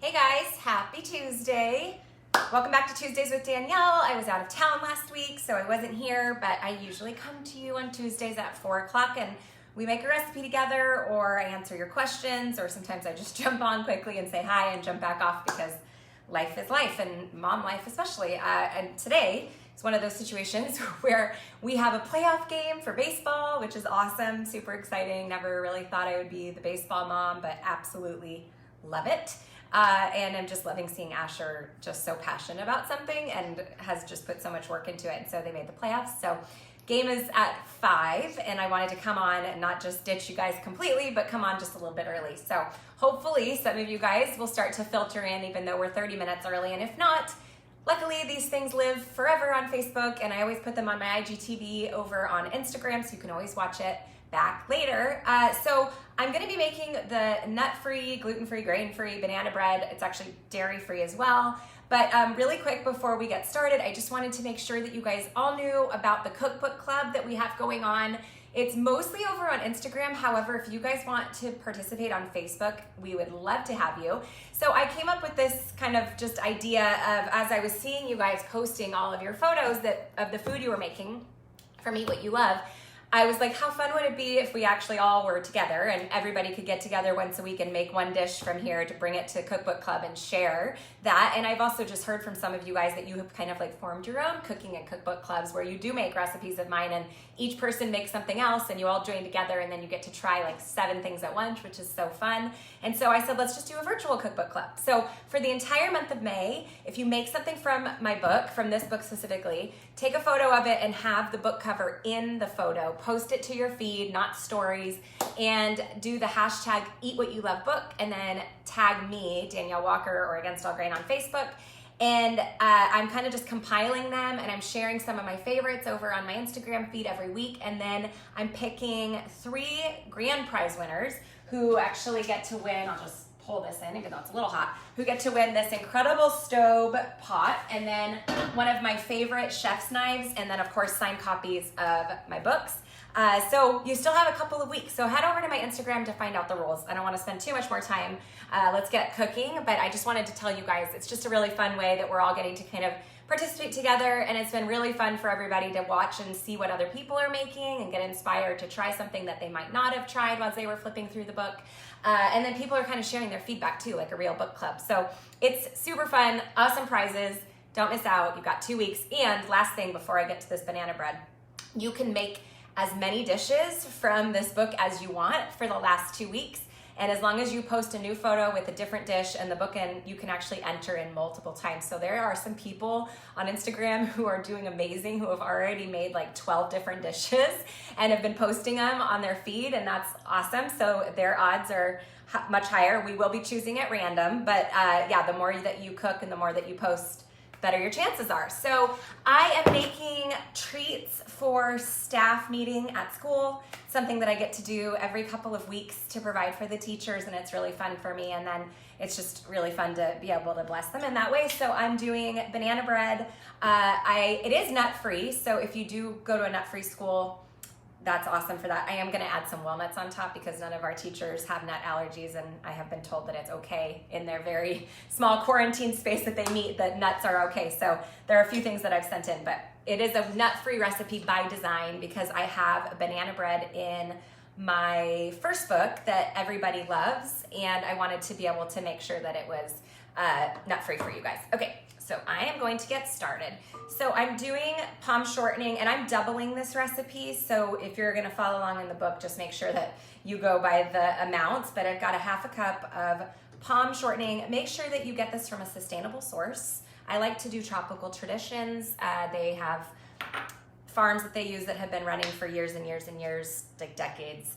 Hey guys, happy Tuesday. Welcome back to Tuesdays with Danielle. I was out of town last week, so I wasn't here, but I usually come to you on Tuesdays at 4 o'clock and we make a recipe together, or I answer your questions, or sometimes I just jump on quickly and say hi and jump back off because life is life, and mom life especially. And today is one of those situations where we have a playoff game for baseball, which is awesome, super exciting. Never really thought I would be the baseball mom, but absolutely love it. And I'm just loving seeing Asher just so passionate about something and has just put so much work into it. And so they made the playoffs. So game is at 5, and I wanted to come on and not just ditch you guys completely, but come on just a little bit early. So hopefully some of you guys will start to filter in, even though we're 30 minutes early. And if not, luckily these things live forever on Facebook, and I always put them on my IGTV over on Instagram, so you can always watch it back later. So I'm going to be making the nut-free, gluten-free, grain-free banana bread. It's actually dairy-free as well. But really quick before we get started, I just wanted to make sure that you guys all knew about the cookbook club that we have going on. It's mostly over on Instagram. However, if you guys want to participate on Facebook, we would love to have you. So I came up with this kind of just idea of, as I was seeing you guys posting all of your photos of the food you were making from Eat What You Love, I was like, how fun would it be if we actually all were together and everybody could get together once a week and make one dish from here to bring it to Cookbook Club and share that. And I've also just heard from some of you guys that you have kind of like formed your own cooking and cookbook clubs where you do make recipes of mine and each person makes something else and you all join together and then you get to try like 7 things at once, which is so fun. And so I said, let's just do a virtual cookbook club. So for the entire month of May, if you make something from my book, from this book specifically, take a photo of it and have the book cover in the photo. Post it to your feed, not stories, and do the hashtag Eat What You Love book, and then tag me, Danielle Walker, or Against All Grain on Facebook. And I'm kind of just compiling them, and I'm sharing some of my favorites over on my Instagram feed every week. And then I'm picking 3 grand prize winners who actually get to win. I'll just pull this in, even though it's a little hot, who get to win this incredible stove pot, and then one of my favorite chef's knives, and then of course signed copies of my books. So you still have a couple of weeks. So head over to my Instagram to find out the rules. I don't want to spend too much more time. Let's get cooking, but I just wanted to tell you guys, it's just a really fun way that we're all getting to kind of participate together, and it's been really fun for everybody to watch and see what other people are making and get inspired to try something that they might not have tried while they were flipping through the book. And then people are kind of sharing their feedback too, like a real book club. So it's super fun, awesome prizes. Don't miss out. You've got 2 weeks. And last thing before I get to this banana bread, you can make as many dishes from this book as you want for the last 2 weeks. And as long as you post a new photo with a different dish and the book in, you can actually enter in multiple times. So there are some people on Instagram who are doing amazing, who have already made like 12 different dishes and have been posting them on their feed, and that's awesome. So their odds are much higher. We will be choosing at random, but yeah, the more that you cook and the more that you post, better your chances are. So I am making treats for staff meeting at school, something that I get to do every couple of weeks to provide for the teachers, and it's really fun for me, and then it's just really fun to be able to bless them in that way. So I'm doing banana bread. It is nut-free, so if you do go to a nut-free school, that's awesome for that. I am going to add some walnuts on top because none of our teachers have nut allergies, and I have been told that it's okay in their very small quarantine space that they meet, that nuts are okay. So there are a few things that I've sent in, but it is a nut-free recipe by design because I have a banana bread in my first book that everybody loves, and I wanted to be able to make sure that it was nut-free for you guys. Okay, so I am going to get started. So I'm doing palm shortening, and I'm doubling this recipe. So if you're gonna follow along in the book, just make sure that you go by the amounts, but I've got a 1/2 cup of palm shortening. Make sure that you get this from a sustainable source. I like to do Tropical Traditions. They have farms that they use that have been running for years and years and years, like decades.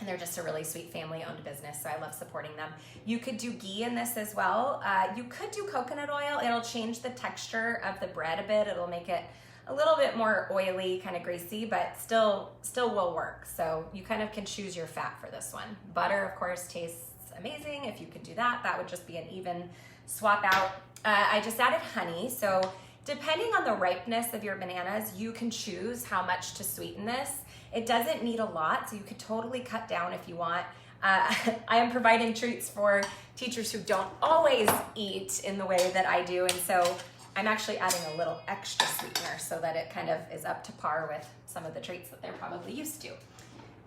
And they're just a really sweet family-owned business, so I love supporting them. You could do ghee in this as well. You could do coconut oil. It'll change the texture of the bread a bit. It'll make it a little bit more oily, kind of greasy, but still will work. So you kind of can choose your fat for this one. Butter, of course, tastes amazing. If you could do that, that would just be an even swap out. I just added honey, so depending on the ripeness of your bananas, you can choose how much to sweeten this. It doesn't need a lot, so you could totally cut down if you want. I am providing treats for teachers who don't always eat in the way that I do, and so I'm actually adding a little extra sweetener so that it kind of is up to par with some of the treats that they're probably used to.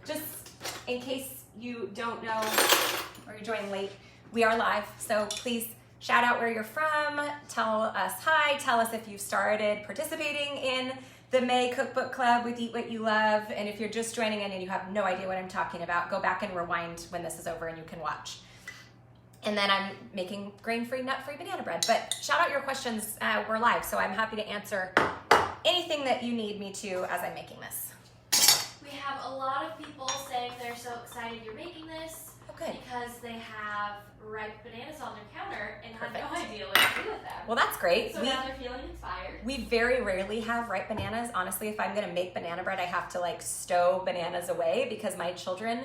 Just in case you don't know or you're joining late, we are live, so please shout out where you're from, tell us hi, tell us if you've started participating in the May Cookbook Club with Eat What You Love, and if you're just joining in and you have no idea what I'm talking about, go back and rewind when this is over and you can watch. And then I'm making grain-free, nut-free banana bread. But shout out your questions. We're live, so I'm happy to answer anything that you need me to as I'm making this. We have a lot of people saying they're so excited you're making this. Oh, good. Because they have ripe bananas on their counter and Perfect. have no idea what to do with them. Well, that's great. So now they're feeling inspired. We very rarely have ripe bananas. Honestly, if I'm gonna make banana bread, I have to like stow bananas away because my children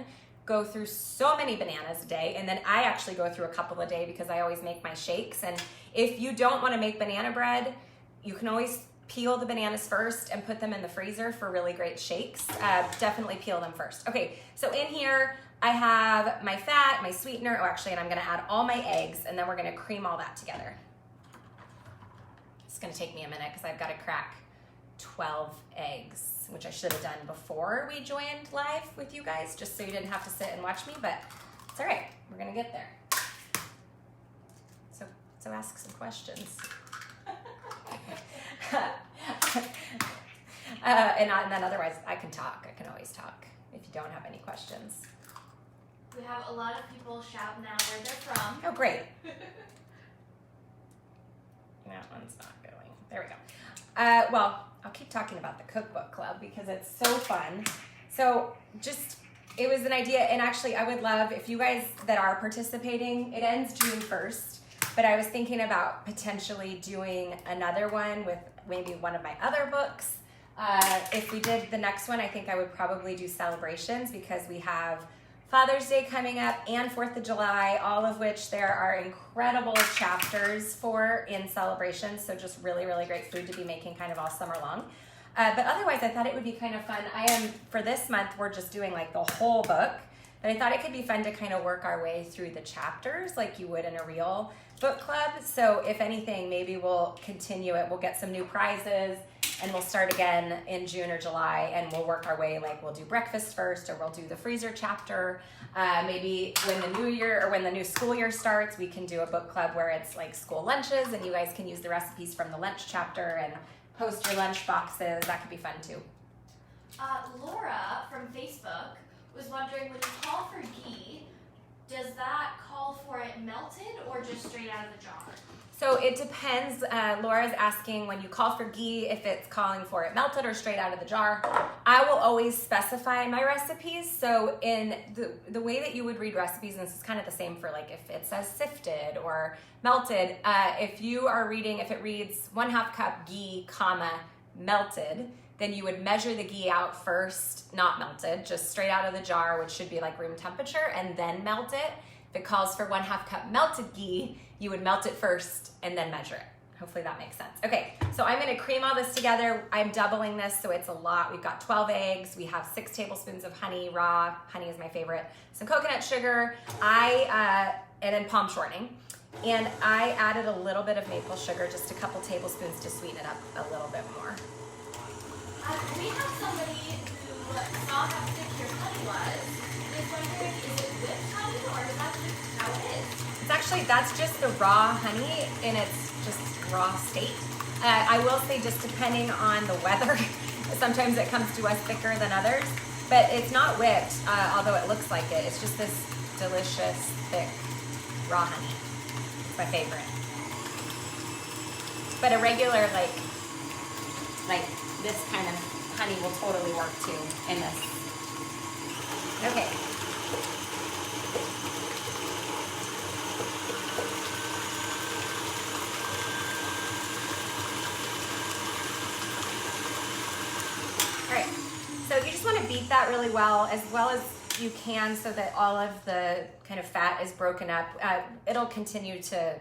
go through so many bananas a day, and then I actually go through a couple a day because I always make my shakes. And if you don't want to make banana bread, you can always peel the bananas first and put them in the freezer for really great shakes. Definitely peel them first. Okay, so in here I have my fat, my sweetener, and I'm gonna add all my eggs, and then we're gonna cream all that together. It's gonna take me a minute because I've got to crack 12 eggs, which I should have done before we joined live with you guys, just so you didn't have to sit and watch me, but it's all right. We're gonna get there. So ask some questions. And then otherwise I can talk. I can always talk if you don't have any questions. We have a lot of people shouting out where they're from. Oh, great. That one's not going. There we go. Well, I'll keep talking about the Cookbook Club because it's so fun. So it was an idea, and actually I would love if you guys that are participating, it ends June 1st, but I was thinking about potentially doing another one with maybe one of my other books. If we did the next one, I think I would probably do celebrations because we have Father's Day coming up and 4th of July, all of which there are incredible chapters for in celebrations. So just really, really great food to be making kind of all summer long. But otherwise, I thought it would be kind of fun. For this month, we're just doing like the whole book. But I thought it could be fun to kind of work our way through the chapters like you would in a real book club. So if anything, maybe we'll continue it. We'll get some new prizes and we'll start again in June or July, and we'll work our way, like we'll do breakfast first, or we'll do the freezer chapter. Maybe when the new year or when the new school year starts, we can do a book club where it's like school lunches and you guys can use the recipes from the lunch chapter and post your lunch boxes. That could be fun too. Laura from Facebook was wondering, when you call for ghee, does that call for it melted or just straight out of the jar? So it depends. Laura's asking when you call for ghee if it's calling for it melted or straight out of the jar. I will always specify my recipes. So in the way that you would read recipes, and this is kind of the same for like if it says sifted or melted, if it reads 1/2 cup ghee, melted, then you would measure the ghee out first, not melted, just straight out of the jar, which should be like room temperature, and then melt it. If it calls for 1/2 cup melted ghee, you would melt it first and then measure it. Hopefully that makes sense. Okay, so I'm gonna cream all this together. I'm doubling this, so it's a lot. We've got 12 eggs. We have 6 tablespoons of honey, raw. Honey is my favorite. Some coconut sugar, and then palm shortening. And I added a little bit of maple sugar, just a couple tablespoons to sweeten it up a little bit more. We have somebody who saw how thick your honey was. Is wondering, is it whipped honey or is that just how it is? That's just the raw honey in its just raw state. I will say, just depending on the weather, sometimes it comes to us thicker than others, but it's not whipped, although it looks like it. It's just this delicious, thick, raw honey. It's my favorite. But a regular, like this kind of honey will totally work too in this. Okay. So you just want to beat that really well as you can so that all of the kind of fat is broken up. It'll continue to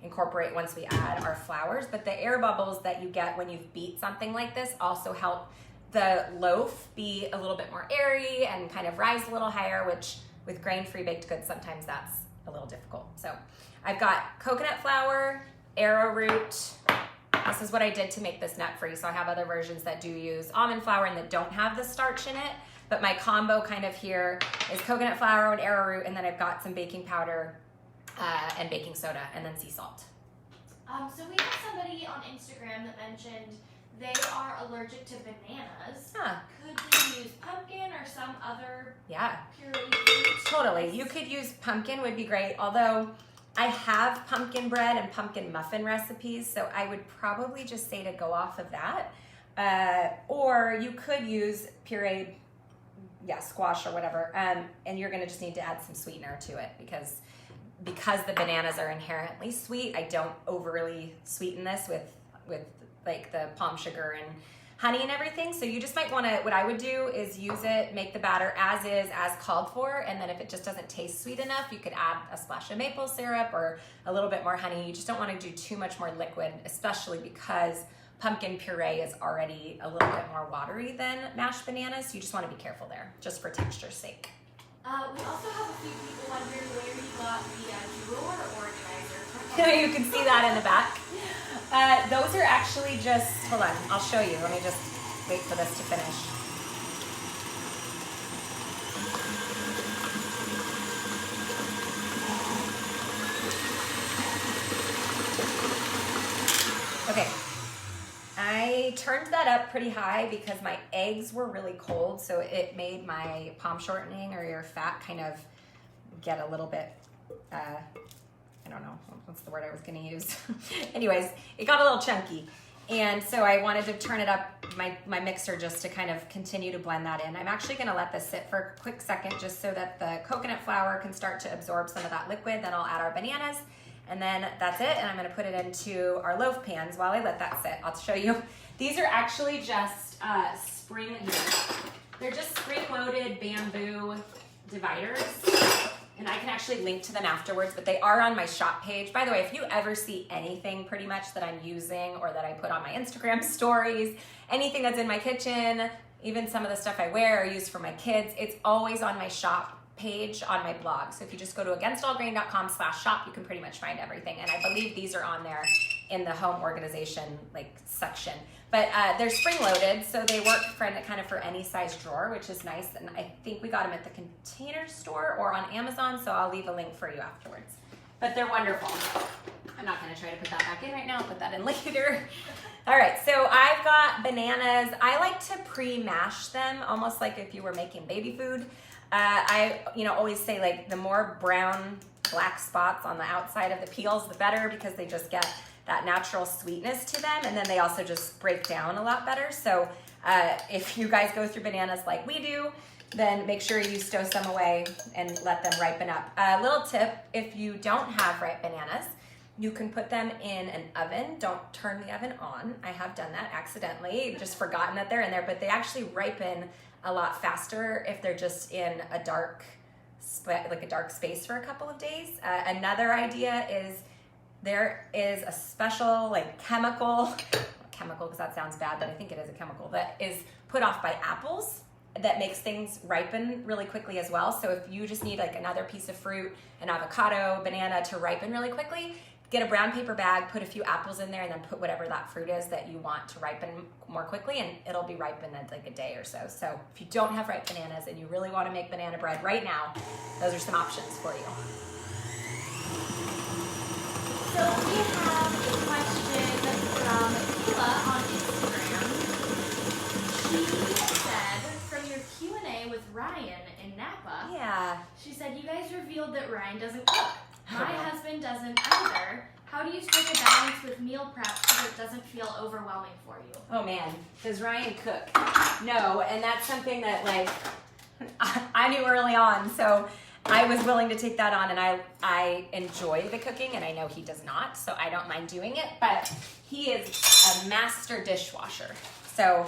incorporate once we add our flours, but the air bubbles that you get when you've beat something like this also help the loaf be a little bit more airy and kind of rise a little higher, which with grain-free baked goods, sometimes that's a little difficult. So I've got coconut flour, arrowroot. This is what I did to make this nut-free. So I have other versions that do use almond flour and that don't have the starch in it. But my combo kind of here is coconut flour and arrowroot, and then I've got some baking powder and baking soda, and then sea salt. So we have somebody on Instagram that mentioned they are allergic to bananas. Huh. Could they use pumpkin or some other puree fruit? Totally. You could use pumpkin, would be great. Although I have pumpkin bread and pumpkin muffin recipes, so I would probably just say to go off of that. Or you could use pureed, squash or whatever, and you're gonna just need to add some sweetener to it because the bananas are inherently sweet. I don't overly sweeten this with like the palm sugar and honey and everything. So you just might want to, what I would do is use it, make the batter as is, as called for, and then if it just doesn't taste sweet enough, you could add a splash of maple syrup or a little bit more honey. You just don't want to do too much more liquid, especially because pumpkin puree is already a little bit more watery than mashed bananas. So you just want to be careful there, just for texture's sake. We also have a few people wondering where you got the drawer organizer. You can see that in the back. Those are actually just, hold on, I'll show you. Let me just wait for this to finish. Okay, I turned that up pretty high because my eggs were really cold, so it made my palm shortening or your fat kind of get a little bit, I don't know, what's the word I was gonna use? Anyways, it got a little chunky. And so I wanted to turn it up, my mixer, just to kind of continue to blend that in. I'm actually gonna let this sit for a quick second just so that the coconut flour can start to absorb some of that liquid. Then I'll add our bananas, and then that's it. And I'm gonna put it into our loaf pans while I let that sit. I'll show you. These are actually just they're just spring-loaded bamboo dividers. And I can actually link to them afterwards, but they are on my shop page. By the way, if you ever see anything pretty much that I'm using or that I put on my Instagram stories, anything that's in my kitchen, even some of the stuff I wear or use for my kids, it's always on my shop page on my blog. So if you just go to againstallgrain.com/shop, you can pretty much find everything. And I believe these are on there in the home organization section. But they're spring-loaded, so they work for any size drawer, which is nice. And I think we got them at the Container Store or on Amazon, so I'll leave a link for you afterwards. But they're wonderful. I'm not gonna try to put that back in right now. I'll put that in later. All right, so I've got bananas. I like to pre-mash them, almost like if you were making baby food. I always say like the more brown, black spots on the outside of the peels, the better, because they just get that natural sweetness to them, and then they also just break down a lot better. So if you guys go through bananas like we do, then make sure you stow some away and let them ripen up. Little tip, if you don't have ripe bananas, you can put them in an oven. Don't turn the oven on. I have done that accidentally, just forgotten that they're in there, but they actually ripen a lot faster if they're just in a dark space for a couple of days. Another idea is there is a special chemical because that sounds bad, but I think it is a chemical that is put off by apples that makes things ripen really quickly as well. So if you just need another piece of fruit, an avocado, banana to ripen really quickly, get a brown paper bag, put a few apples in there, and then put whatever that fruit is that you want to ripen more quickly, and it'll be ripened in a day or so. So if you don't have ripe bananas and you really want to make banana bread right now, those are some options for you. So we have a question from Kayla on Instagram. She said, from your Q&A with Ryan in Napa, she said, you guys revealed that Ryan doesn't cook. My husband doesn't either. How do you strike a balance with meal prep so it doesn't feel overwhelming for you? Oh man, does Ryan cook? No, and that's something that I knew early on, so I was willing to take that on, and I enjoy the cooking, and I know he does not, so I don't mind doing it, but he is a master dishwasher. So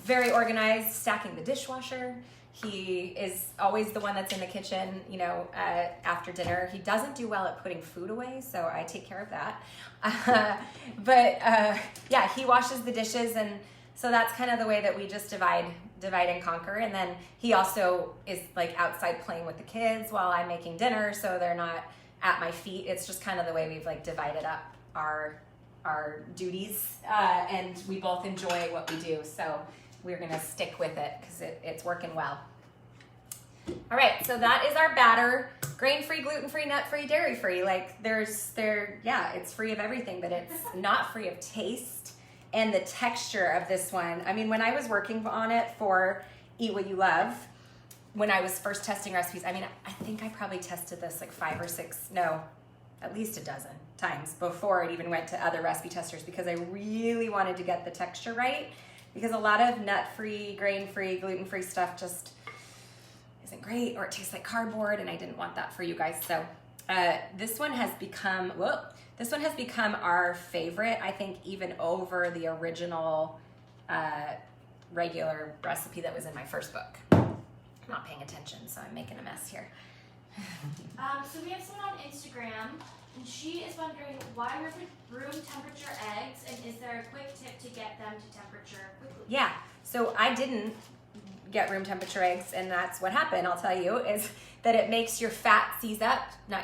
very organized, stacking the dishwasher. He is always the one that's in the kitchen, after dinner. He doesn't do well at putting food away, so I take care of that. But he washes the dishes, and So that's kind of the way that we just divide and conquer. And then he also is like outside playing with the kids while I'm making dinner, so they're not at my feet. It's just kind of the way we've like divided up our duties, and we both enjoy what we do. So we're gonna stick with it because it's working well. All right, so that is our batter. Grain-free, gluten-free, nut-free, dairy-free. Like it's free of everything, but it's not free of taste and the texture of this one. I mean, when I was working on it for Eat What You Love, when I was first testing recipes, I mean, I think I probably tested this like 5 or 6, no, at least a dozen times before it even went to other recipe testers, because I really wanted to get the texture right, because a lot of nut-free, grain-free, gluten-free stuff just isn't great, or it tastes like cardboard, and I didn't want that for you guys. So this one has become our favorite, I think, even over the original regular recipe that was in my first book. I'm not paying attention, so I'm making a mess here. So we have someone on Instagram, and she is wondering why room temperature eggs, and is there a quick tip to get them to temperature quickly? Yeah, so I didn't get room temperature eggs, and that's what happened, I'll tell you, is that it makes your fat seize up, not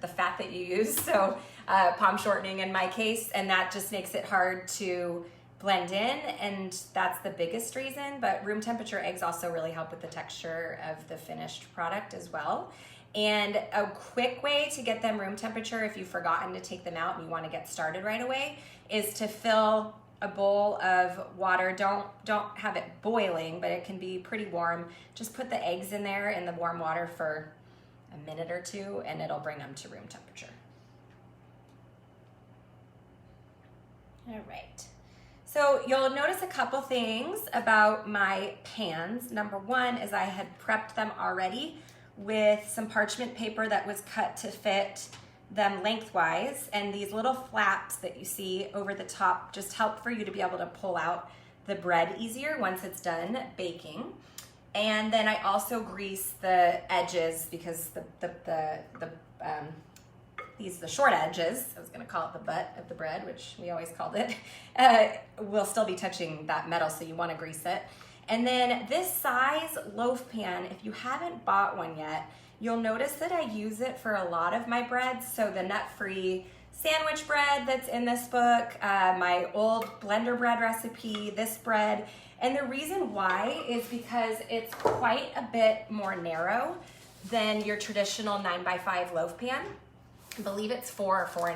the fat that you use, so palm shortening in my case, and that just makes it hard to blend in, and that's the biggest reason. But room temperature eggs also really help with the texture of the finished product as well. And a quick way to get them room temperature, if you've forgotten to take them out and you want to get started right away, is to fill a bowl of water. Don't have it boiling, but it can be pretty warm. Just put the eggs in there in the warm water for a minute or two, and it'll bring them to room temperature. All right. So you'll notice a couple things about my pans. Number one is I had prepped them already with some parchment paper that was cut to fit them lengthwise, and these little flaps that you see over the top just help for you to be able to pull out the bread easier once it's done baking. And then I also grease the edges, because the short edges, I was going to call it the butt of the bread, which we always called it, will still be touching that metal, so you want to grease it. And then this size loaf pan, if you haven't bought one yet, you'll notice that I use it for a lot of my breads. So the nut-free sandwich bread that's in this book, my old blender bread recipe, this bread. And the reason why is because it's quite a bit more narrow than your traditional 9x5 loaf pan. I believe it's 4 or 4.5.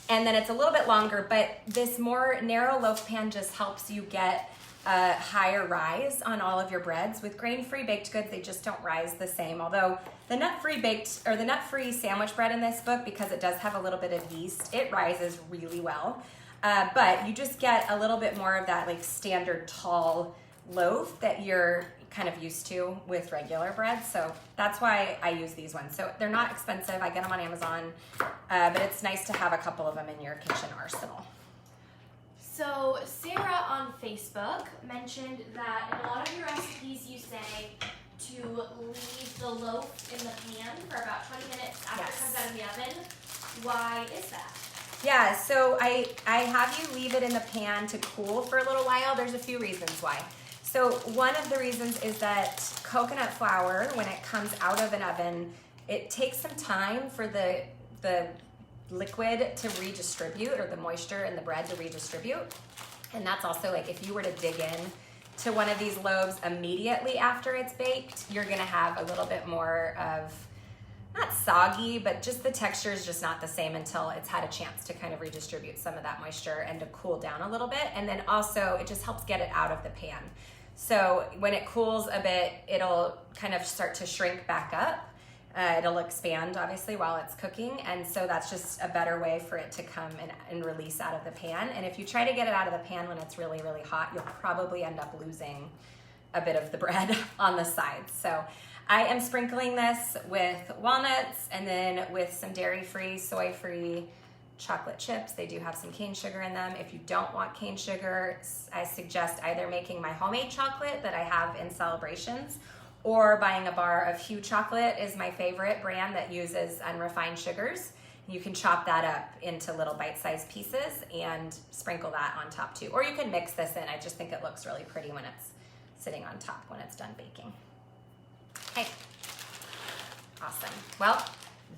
And then it's a little bit longer, but this more narrow loaf pan just helps you get a higher rise on all of your breads. With grain-free baked goods, they just don't rise the same. Although the nut-free sandwich bread in this book, because it does have a little bit of yeast, it rises really well. But you just get a little bit more of that like standard tall loaf that you're kind of used to with regular bread. So that's why I use these ones. So they're not expensive. I get them on Amazon, but it's nice to have a couple of them in your kitchen arsenal. So Sarah on Facebook mentioned that in a lot of your recipes you say to leave the loaf in the pan for about 20 minutes after it comes out of the oven. Why is that? Yeah, so I have you leave it in the pan to cool for a little while. There's a few reasons why. So one of the reasons is that coconut flour, when it comes out of an oven, it takes some time for the liquid to redistribute, or the moisture in the bread to redistribute. And that's also like if you were to dig in to one of these loaves immediately after it's baked, you're gonna have a little bit more of, not soggy, but just the texture is just not the same until it's had a chance to kind of redistribute some of that moisture and to cool down a little bit. And then also it just helps get it out of the pan. So when it cools a bit, it'll kind of start to shrink back up. It'll expand obviously while it's cooking, and so that's just a better way for it to come and release out of the pan. And if you try to get it out of the pan when it's really, really hot, you'll probably end up losing a bit of the bread on the sides. So I am sprinkling this with walnuts and then with some dairy-free, soy-free chocolate chips. They do have some cane sugar in them. If you don't want cane sugar, I suggest either making my homemade chocolate that I have in celebrations, or buying a bar of Hue chocolate is my favorite brand that uses unrefined sugars. You can chop that up into little bite-sized pieces and sprinkle that on top too. Or you can mix this in. I just think it looks really pretty when it's sitting on top when it's done baking. Okay, awesome. Well,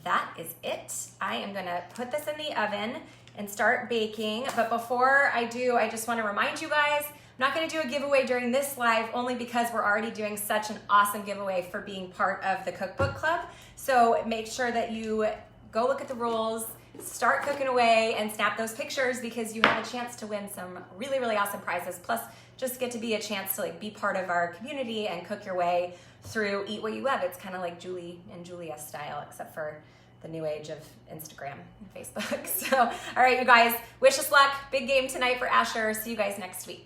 that is it. I am gonna put this in the oven and start baking. But before I do, I just wanna remind you guys, I'm not gonna do a giveaway during this live only because we're already doing such an awesome giveaway for being part of the Cookbook Club. So make sure that you go look at the rules, start cooking away, and snap those pictures because you have a chance to win some really, really awesome prizes. Plus, just get to be a chance to like be part of our community and cook your way through Eat What You Love. It's kind of like Julie and Julia style, except for the new age of Instagram and Facebook. So, all right, you guys, wish us luck. Big game tonight for Asher. See you guys next week.